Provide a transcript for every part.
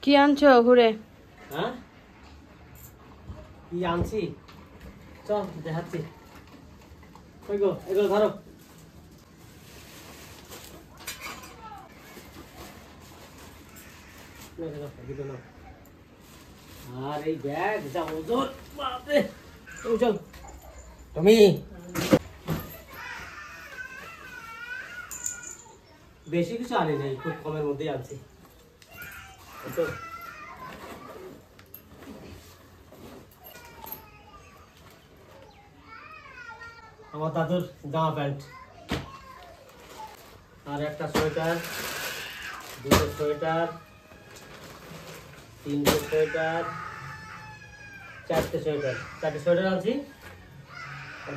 কি আনছো ঘুরে? হ্যাঁ কি আনছি চল দেখাচ্ছি। কই গো এগুলো ধরো। আর এই ব্যাগ যা ওজন বাপরে। চল তুমি বেশি কিছু আনি নাই, খুব কমের মধ্যেই আনছি। আমার দাদুর জামা প্যান্ট আর একটা সোয়েটার, দুটো সোয়েটার, তিনটে সোয়েটার, চারটে সোয়েটার আনছি।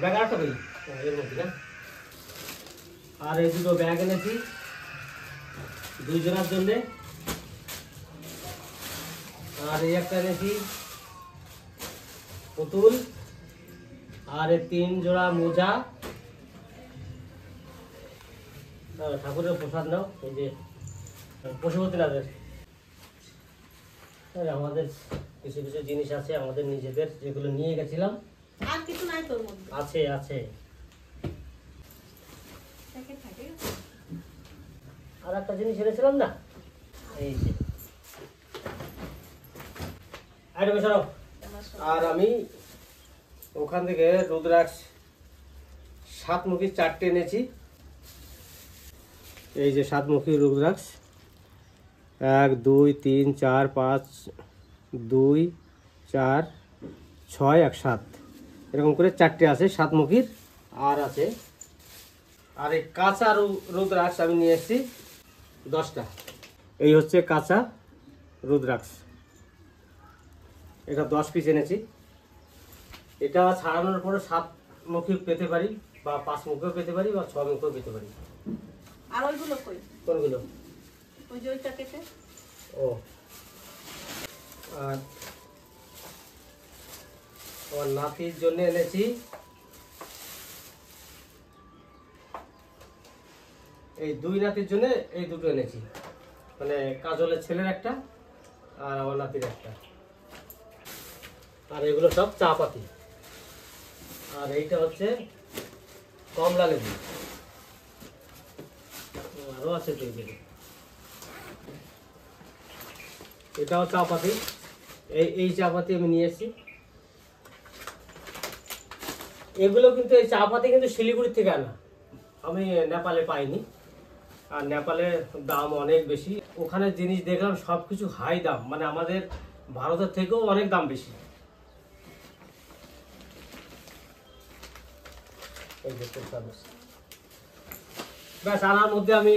ব্যাগ আটটা করি এর মধ্যে না। আর এই দুটো ব্যাগ এনেছি দুইজনের জন্যে। আর এই একটা এনেছি পুতুল, আর এই 3 জোড়া মোজা। ঠাকুরের প্রসাদ নাও, এই যে পশুপতিনাথের। আমাদের কিছু কিছু জিনিস আছে আমাদের নিজেদের, যেগুলো নিয়ে গেছিলাম। আর কিছু নাই তোর মধ্যে? আছে আছে। আর একটা জিনিস এনেছিলাম না, এই যে আর আমি ওখান থেকে রুদ্রাক্ষ 7মুখী 4টে এনেছি। এই যে 7মুখী রুদ্রাক্ষ 1 2 3 4 5 2 4 6 1 7 এরকম করে 4টে আছে 7মুখীর। আর আছে আর এই কাঁচা রুদ্রাক্ষ আমি নিয়ে এসেছি 10টা। এই হচ্ছে কাঁচা রুদ্রাক্ষ, এটা 10 পিস এনেছি। এটা ছাড়ানোর পরে 7মুখী পেতে পারি, বা 5মুখীও পেতে পারি, বা 6মুখীও পেতে পারি। আর ওইগুলো কই? কোনগুলো? ওই যে ওইটা কেটে। ও আর আমার নাতির জন্য এনেছি এই 2 নাতির জন্য এই দুটো এনেছি, মানে কাজলের ছেলের একটা আর আমার নাতির একটা। আর এগুলো সব চা পাতি। আর এইটা হচ্ছে কমলা লেবু, আরো আছে তো এইদিকে। এটাও চা পাতি, এই চা পাতি আমি নিয়ে এসেছি। এগুলো কিন্তু এই চা পাতি কিন্তু শিলিগুড়ি থেকে আনা, আমি নেপালে পাইনি। আর নেপালের দাম অনেক বেশি, ওখানে জিনিস দেখলাম সবকিছু হাই দাম, মানে আমাদের ভারতের থেকেও অনেক দাম বেশি। ব্যাস আনার মধ্যে আমি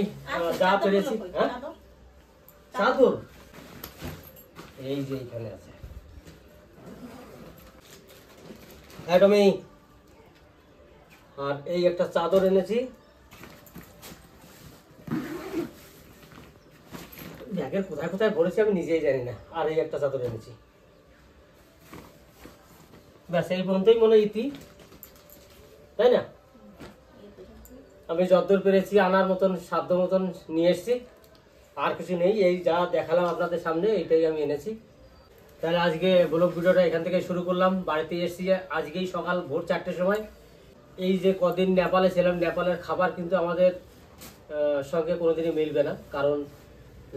যা পেরেছি। হ্যাঁ চাদর এই যে এখানে আছে একদমই। আর এই একটা চাদর এনেছি, ব্যাগের কোথায় কোথায় ভরেছি আমি নিজেই জানি না। আর এই একটা চাদর এনেছি। ব্যাস এই পর্যন্তই মনে ইতি, তাই না? আমি যতদূর পেরেছি আনার মতন সাধ্য মতন নিয়ে এসেছি, আর কিছু নেই। এই যা দেখালাম আপনাদের সামনে এইটাই আমি এনেছি। তাহলে আজকে ব্লগ ভিডিওটা এখান থেকে শুরু করলাম। বাড়িতে এসেছি আজকেই সকাল ভোর 4টের সময়। এই যে কদিন নেপালে ছিলাম, নেপালের খাবার কিন্তু আমাদের সঙ্গে কোনোদিনই মিলবে না, কারণ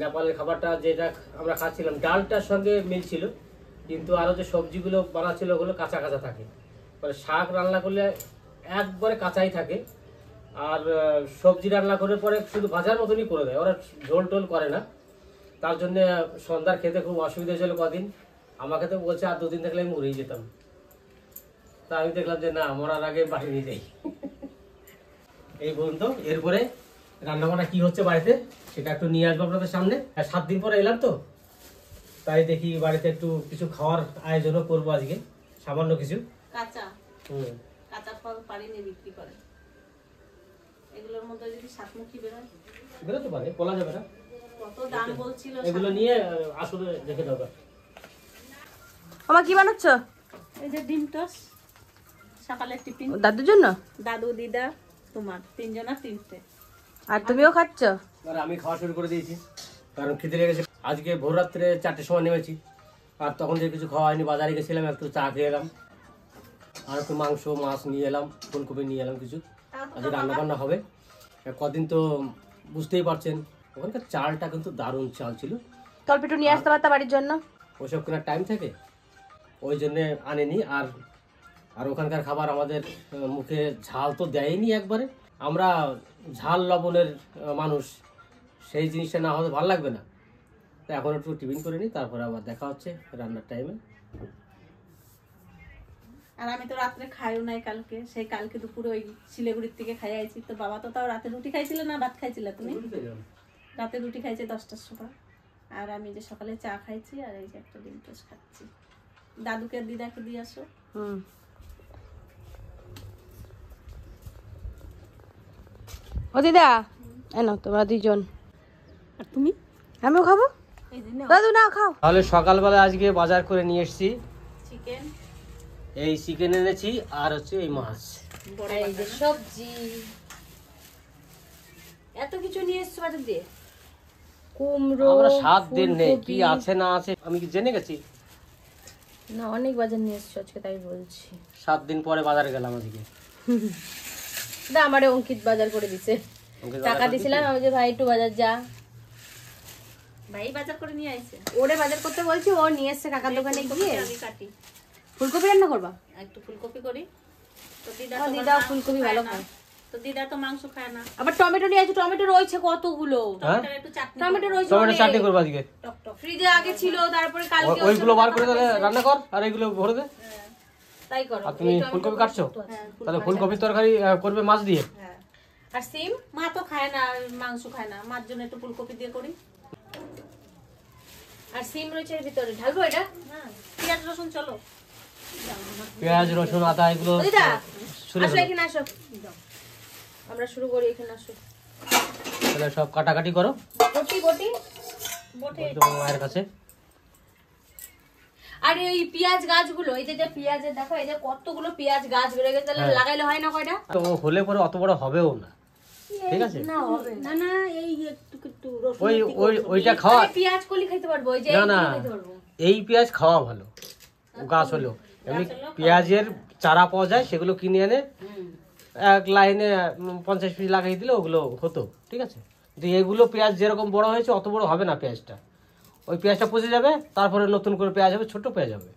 নেপালের খাবারটা যেটা আমরা খাচ্ছিলাম ডালটার সঙ্গে মিলছিল, কিন্তু আরও যে সবজিগুলো বানাচ্ছিল ওগুলো কাঁচা কাঁচা থাকে, মানে শাক রান্না করলে একবারে কাঁচাই থাকে। আর সবজি রান্না করে পরে শুধু ভাজার মতনই করে দেয়, ওরা ঝোল টোল করে না। তার জন্যে সন্ধ্যার খেতে খুব অসুবিধা ছিল কদিন। আমাকে তো বলছে আর 2 দিন থাকলে আমি মরেই যেতাম। তা আমি দেখলাম যে না, মরার আগে বাড়ি নিয়ে যাই। এই পর্যন্ত। এরপরে রান্নাবান্না কি হচ্ছে বাড়িতে সেটা একটু নিয়ে আসবো আপনাদের সামনে। 7 দিন পরে এলাম তো, তাই দেখি বাড়িতে একটু কিছু খাওয়ার আয়োজনও করবো আজকে, সামান্য কিছু কাঁচা কাঁচা ফল পারিনি বিক্রি করে। এগুলোর মধ্যে যদি 7মুখী বেরোয়, বেরোতে পারে, বলা যাবে না কত দাম বলছিল। এগুলো নিয়ে আসলে দেখে দরকার। আমার কি বানাচ্ছ? এই যে ডিম টোস্ট, সকালের টিফিন দাদুর জন্য। দাদু দিদা তোমার 3 জনা 3টে। আর তুমিও খাচ্ছ? আর আমি খাওয়া শুরু করে দিয়েছি। কারণ খিদে লেগেছে। আজকে ভোর রাত্রে 4টের সময় নেমেছি, আর তখন যে কিছু খাওয়া হয়নি, বাজারে গেছিলাম, একটু চা খেয়ে এলাম, আর একটু মাংস মাছ নিয়ে এলাম, ফুলকপি নিয়ে এলাম কিছু। আজকে রান্নাবান্না হবে। কদিন তো বুঝতেই পারছেন, ওখানকার চালটা কিন্তু দারুণ চাল ছিল। তলপিটু নিয়ে আসতে পারতা বাড়ির জন্য, ওইসব কেনার টাইম থেকে ওই জন্যে আনেনি। আর আর ওখানকার খাবার আমাদের মুখে ঝাল তো দেয়নি একবারে। আমরা ঝাল লবণের মানুষ, সেই জিনিসটা না হলে ভালো লাগবে না। তো এখন একটু টিফিন করে নিই, তারপরে আবার দেখা হচ্ছে রান্নার টাইমে। আর আমি তো রাত্রে খাইও নাই কালকে, সেই কালকে দুপুরে ওই শিলিগুড়ির থেকে খাই আইছি। তো বাবা তো তাও রাতে রুটি খাইছিল না, ভাত খাইছিল? তুমি রাতে রুটি খাইছে 10টার সময়, আর আমি যে সকালে চা খাইছি, আর এই যে একটা ডিম টোস্ট খাচ্ছি। দাদুকে দিদাকে দিয়ে আসো। ও দিদা এনো তোমরা দুইজন, আর তুমি? আমিও খাবো। এই যে নাও দাদু নাও খাও। তাহলে সকালবেলা আজকে বাজার করে নিয়ে এসেছি, চিকেন, এই চিকেন এনেছি, আর হচ্ছে এই মাছ, এই যে সবজি, এত কিছু নিয়ে এসছো বাজার দিয়ে। কুমড়ো, আমরা 7 দিন নেই, কি আছে না আছে আমি কি জেনে গেছি? না অনেক বাজার নিয়ে এসছো আজকে, তাই বলছি। 7 দিন পরে বাজারে গেলাম আজকে। না আমারে অঙ্কিত বাজার করে দিছে, টাকা দিছিলাম আমি যে ভাই একটু বাজার যা, ভাই বাজার করে নিয়ে আইছে। ওরে বাজার করতে বলছি, ও নিয়ে এসছে কাকার দোকানে গিয়ে। আমি কাটি, ফুলকপি রান্না করবা? একটু ফুলকপি করি। তো দিদা আমার তো দিদা মাংস ফুলকপি খায় ভালো না। খায়। তো দিদা তো মাংস খায় না। আবার টমেটো নিয়ে আসো, টমেটো রয়েছে কতগুলো, টমেটোর একটু চাটনি, টমেটো রয়েছে টমেটো চাটনি করবো আজকে। টক টক। ফ্রিজে আগে ছিল, তারপরে কালকে ওইগুলো বার করে তাহলে রান্না কর, আর এইগুলো ভরে দে। তাই করো। আর তুমি ফুলকপি কাটছো? হ্যাঁ, তাহলে ফুলকপির তরকারি করবে মাছ দিয়ে। হ্যাঁ। আর সিম মা তো খায় না, মাংস খায় না, মার জন্য একটু ফুলকপি দিয়ে করি। আর সিম রয়েছে এর ভিতরে, ঢালবো এটা? হ্যাঁ, পেঁয়াজ রসুন চলো। পেঁয়াজ রসুন আদা এগুলো দিদা শুনে আসো, এখানে আসো, আমরা শুরু করি, এখানে আসো। তাহলে সব কাটাকাটি করো বটি বটি বটে তোমার মায়ের কাছে। আর এই পেঁয়াজ গাছগুলো, এই যে যে পেঁয়াজের দেখো, এই যে কতগুলো পেঁয়াজ গাছ বেড়ে গেছে, তাহলে লাগাইলে হয় না কয়টা? তো হলে পরে অত বড় হবেও না, ঠিক আছে? না হবে না না, এই একটু একটু রসুন ওই ওই ওইটা খাওয়া, আরে পেঁয়াজ কলি খাইতে পারবো, ওই যে না না, এইগুলো খাইতে পারবো। এই পেঁয়াজ খাওয়া ভালো, গাছ হলেও। এমনি পেঁয়াজের চারা পাওয়া যায়, সেগুলো কিনে এনে এক লাইনে 50 পিস লাগাই দিলে ওগুলো হতো, ঠিক আছে? কিন্তু এগুলো পেঁয়াজ যেরকম বড় হয়েছে অত বড় হবে না পেঁয়াজটা, ওই পেঁয়াজটা পচে যাবে, তারপরে নতুন করে পেঁয়াজ হবে, ছোট পেঁয়াজ হবে।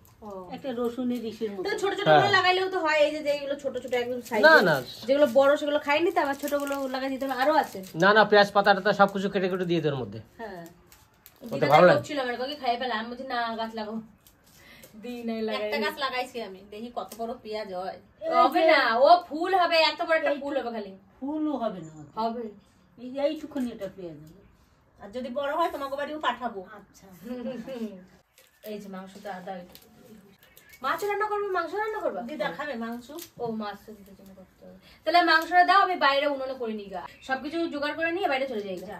একটা রসুনের ইসের মতো। তো ছোট ছোট গুলো লাগাইলেও তো হয়, এই যে যেগুলো ছোট ছোট একদম সাইজ, না না যেগুলো বড় সেগুলো খাইনি তো, আবার ছোটগুলো লাগাই দিতে হবে। আরো আছে, না না, পেঁয়াজ পাতা টাতা সবকিছু কেটে কেটে দিয়ে দেওয়ার মধ্যে। হ্যাঁ ওটা ভালো লাগে। ছিল আমার কাছে, খাই পেলাম, আমি বলছি না গাছ লাগাবো, দিই নাই লাগাই। একটা গাছ লাগাইছি আমি, দেখি কত বড় পেঁয়াজ হয়। হবে না, ও ফুল হবে, এত বড় একটা ফুল হবে, খালি ফুলও হবে না, হবে। এই যে এইটুকুনি একটা পেঁয়াজ হবে। আর যদি বড় হয় তোমাকে বাড়িও পাঠাবো। আচ্ছা, এই যে মাংসটা আদা, মাছ রান্না করবে, মাংস রান্না করবে? দিদা খাবে মাংস? ও মাছ তো দিতে জন্য করতে হবে, তাহলে মাংসটা দাও, আমি বাইরে উনুনে করে নিই গা, সবকিছু জোগাড় করে নিয়ে বাইরে চলে যাই গা।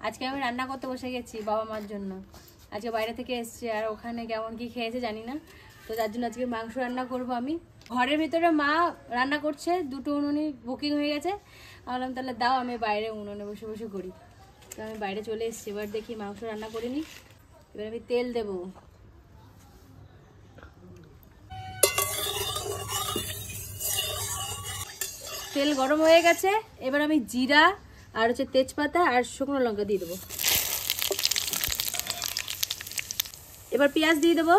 আজকে আমি রান্না করতে বসে গেছি বাবা মার জন্য, আজকে বাইরে থেকে এসছে, আর ওখানে কেমন কি খেয়েছে জানি না, তো তার জন্য আজকে মাংস রান্না করব আমি। ঘরের ভিতরে মা রান্না করছে, দুটো উনুনি বুকিং হয়ে গেছে, বললাম তাহলে দাও আমি বাইরে উনুনে বসে বসে করি। তো আমি বাইরে চলে এসেছি, এবার দেখি মাংস রান্না করিনি। এবার আমি তেল দেব, তেল গরম হয়ে গেছে, এবার আমি জিরা আর হচ্ছে তেজপাতা আর শুকনো লঙ্কা দিয়ে দেবো। এবার পেঁয়াজ দিয়ে দেবো,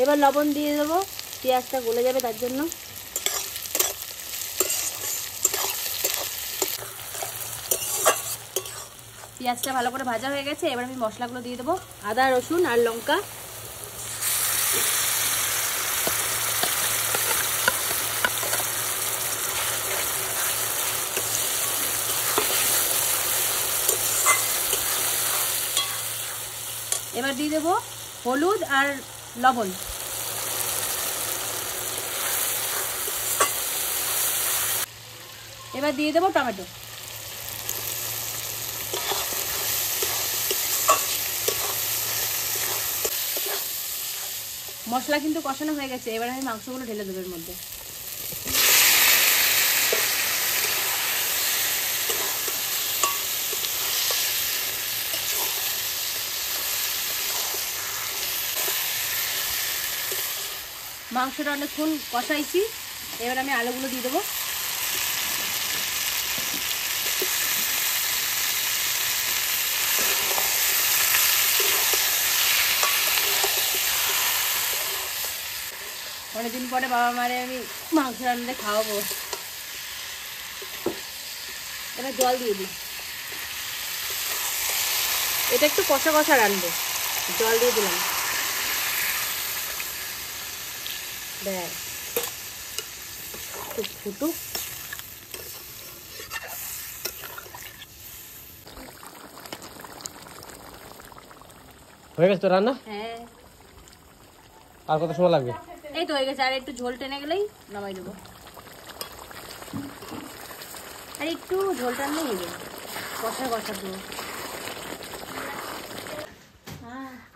এবার লবণ দিয়ে দেবো, পেঁয়াজটা গলে যাবে তার জন্য। পেঁয়াজটা ভালো করে ভাজা হয়ে গেছে, এবার আমি মশলাগুলো দিয়ে দেবো, আদা রসুন আর লঙ্কা। এবার দিয়ে দেবো হলুদ আর লবণ। এবার দিয়ে দেবো টমেটো। মশলা কিন্তু কষানো হয়ে গেছে, এবার আমি মাংসগুলো ঢেলে দেবো এর মধ্যে। মাংসটা অনেকক্ষণ কষাইছি, এবার আমি আলুগুলো দিয়ে দেবো। অনেকদিন পরে বাবা মারে আমি মাংস রান্না খাওয়াবো। এবার জল দিয়ে দিই, এটা একটু কষা কষা রান্নবো, জল দিয়ে দিলাম। ব্যাস ফুটুক। হয়ে গেছে তো রান্না? হ্যাঁ, আর কত সময় লাগবে? এই তো হয়ে গেছে, আর একটু ঝোল টেনে গেলেই নামাই দেবো। আর একটু ঝোল টানলেই হয়ে যাবে, কষা কষা দেবো।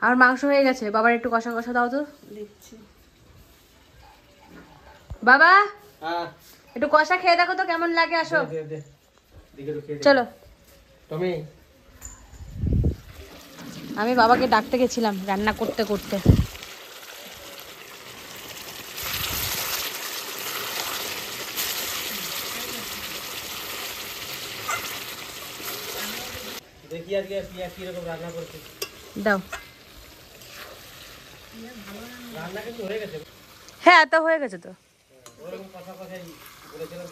আর মাংস হয়ে গেছে, বাবার একটু কষা কষা দাও তো। দিচ্ছি। বাবা হ্যাঁ একটু কষা খেয়ে দেখো তো কেমন লাগে, আসো চলো। তুমি আমি বাবাকে ডাকতে গেছিলাম রান্না করতে করতে। দেখি আজকে পিয়া কি রকম রান্না করছে। দাও। রান্না কিন্তু হয়ে গেছে। হ্যাঁ তো হয়ে গেছে তো। ওরকম কথা কথাই বলেছিলাম।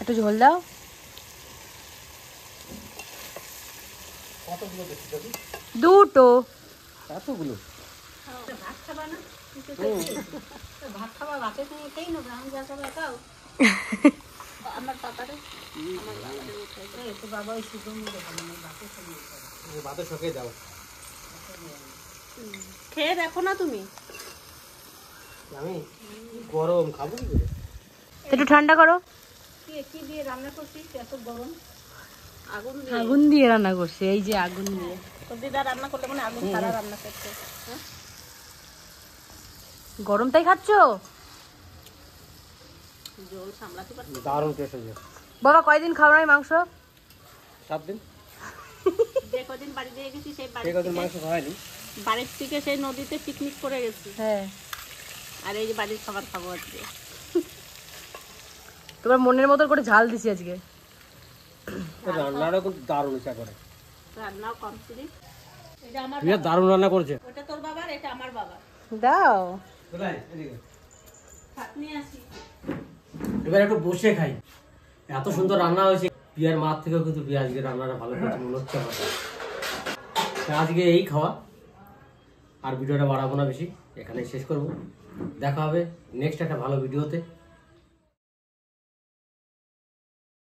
একটু ঝোল দাও। কতগুলো দেখছি তুমি? দুটো। এতগুলো? ভাত খাবা না? ভাত খাবা, ভাতে তুমি খেয়ে নেবো, আমি যা খাবো খাও। আমার পাপারে আমার বাবারে উঠাই তো বাবা ওই শুধু মিলে খাবে না, ভাতে খেয়ে ভাতের শখে দাও। খেয়ে দেখো না তুমি। আমি গরম খাবো কি করে? একটু ঠান্ডা করো। কি দিয়ে রান্না করছিস এত গরম? আগুন দিয়ে। আগুন দিয়ে রান্না করছি, এই যে আগুন দিয়ে। তোর দিদা রান্না করলে মানে আগুন ছাড়া রান্না করছে। হ্যাঁ গরম তাই খাচ্ছ? জল সামলাতে পারছি। দারুণ টেস্ট হয়েছে। বাবা কয়দিন খাও না এই মাংস? 7 দিন। যে কদিন বাড়ি দিয়ে গেছি সেই সেই কদিন মাংস খাওয়াইনি। বাড়ির থেকে সেই নদীতে পিকনিক করে গেছি, হ্যাঁ। আর এই যে বাড়ির খাবার খাবো আজকে। তোমার মনের মতো করে ঝাল দিছি আজকে। রান্নাটা কিন্তু দারুণ ইচ্ছা করে। রান্নাও কমপ্লিট। এটা আমার প্রিয়া দারুণ রান্না করছে। ওটা তোর বাবার, এটা আমার বাবার। দাও। ভাত নিয়ে আসি। এবার একটু বসে খাই। এত সুন্দর রান্না হয়েছে। পিয়ার মার থেকেও কিন্তু পিয়া আজকে রান্নাটা ভালো করছে মনে হচ্ছে আমার। আজকে এই খাওয়া, আর ভিডিওটা বাড়াবো না বেশি, এখানে শেষ করব। দেখা হবে নেক্সট একটা ভালো ভিডিওতে।